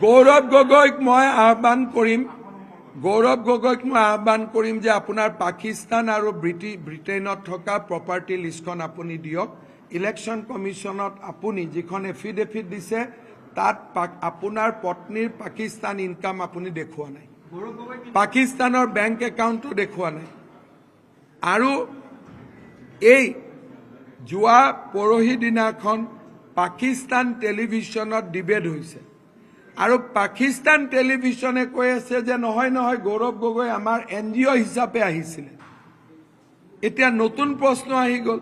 গৌৰৱ গগৈক মই আহ্বান কৰিম যে আপোনাৰ পাকিস্তান আৰু ব্ৰিটেইনত থকা প্ৰপাৰ্টি লিষ্টখন আপুনি দিয়ক। ইলেকশ্যন কমিশ্যনত আপুনি যিখন এফিডেভিট দিছে তাত আপোনাৰ পত্নীৰ পাকিস্তান ইনকাম আপুনি দেখুওৱা নাই, পাকিস্তানৰ বেংক একাউণ্টো দেখুওৱা নাই। আৰু এই যোৱা পৰহি দিনাখন পাকিস্তান টেলিভিশ্যনত ডিবেট হৈছে আৰু পাকিস্তান টেলিভিশ্যনে কৈ আছে যে নহয় গৌৰৱ গগৈ আমাৰ NGO হিচাপে আহিছিলে। এতিয়া নতুন প্ৰশ্ন আহি গ'ল,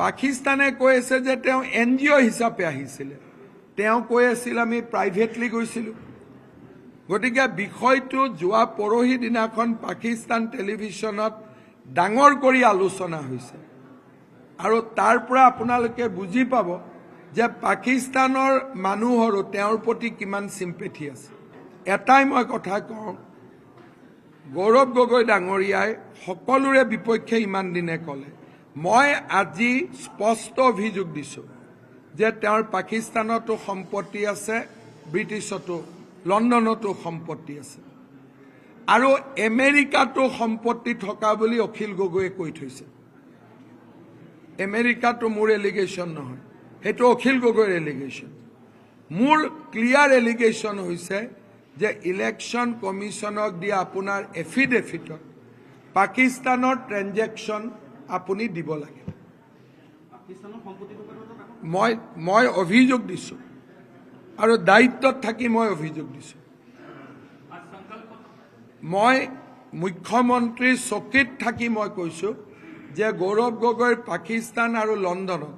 পাকিস্তানে কৈ আছে যে তেওঁ NGO হিচাপে আহিছিলে, তেওঁ কৈ আছিল আমি প্ৰাইভেটলি গৈছিলোঁ। গতিকে বিষয়টো যোৱা পৰহি দিনাখন পাকিস্তান টেলিভিশ্যনত ডাঙৰ কৰি আলোচনা হৈছে আৰু তাৰ পৰা আপোনালোকে বুজি পাব যে পাকিস্তানৰ মানুহৰো তেওঁৰ প্ৰতি কিমান চিম্পেথি আছে। এটাই মই কথা কওঁ, গৌৰৱ গগৈ ডাঙৰীয়াই সকলোৰে বিপক্ষে ইমান দিনে ক'লে, মই আজি স্পষ্ট অভিযোগ দিছোঁ যে তেওঁৰ পাকিস্তানতো সম্পত্তি আছে, ব্ৰিটিছতো লণ্ডনতো সম্পত্তি আছে আৰু আমেৰিকাতো সম্পত্তি থকা বুলি অখিল গগৈয়ে কৈ থৈছে। আমেৰিকাতো মোৰ এলিগেশ্যন নহয়, সেইটো অখিল গগৈৰ এলিগেশ্যন। মোৰ ক্লিয়াৰ এলিগেশ্যন হৈছে যে ইলেকশ্যন কমিশ্যনক দিয়া আপোনাৰ এফিডেভিটত পাকিস্তানৰ ট্ৰেনজেকশ্যন আপুনি দিব লাগে। মই অভিযোগ দিছোঁ আৰু দায়িত্বত থাকি মই অভিযোগ দিছোঁ। মই মুখ্যমন্ত্ৰীৰ চকীত থাকি মই কৈছোঁ যে গৌৰৱ গগৈৰ পাকিস্তান আৰু লণ্ডনত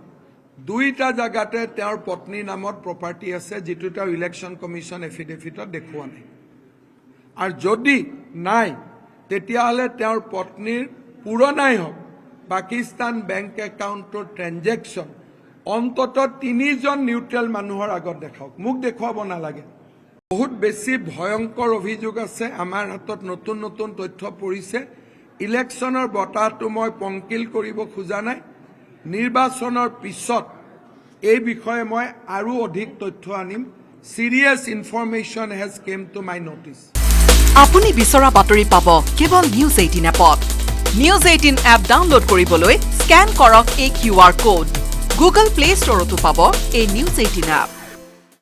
দুইটা জাগাতে তেওঁৰ পত্নীৰ নামত প্ৰপাৰ্টি আছে, যিটো তেওঁ ইলেকশ্যন কমিশ্যন এফিডেভিটত দেখুওৱা নাই। আৰু যদি নাই তেতিয়াহ'লে তেওঁৰ পত্নীৰ পুৰণাই হওক পাকিস্তান বেংক একাউণ্টৰ ট্ৰেনজেকশ্যন অন্ততঃ 3জন নিউট্ৰেল মানুহৰ আগত দেখাওক, মোক দেখুৱাব নালাগে। বহুত বেছি ভয়ংকৰ অভিযোগ আছে, আমাৰ হাতত নতুন নতুন তথ্য পৰিছে। ইলেকশ্যনৰ বঁটাটো মই পংকিল কৰিব খোজা নাই, নিৰ্বাচনৰ পিছত এই বিষয়ে মই আৰু অধিক তথ্য আনিম। Serious information has came to my notice. আপুনি বিচৰা বাতৰি পাব কেৱল নিউজ 18 এপত। নিউজ 18 এপ ডাউনলোড কৰিবলৈ স্কেন কৰক এই QR কোড। গুগল প্লে ষ্টৰতো পাব এই নিউজ 18 এপ।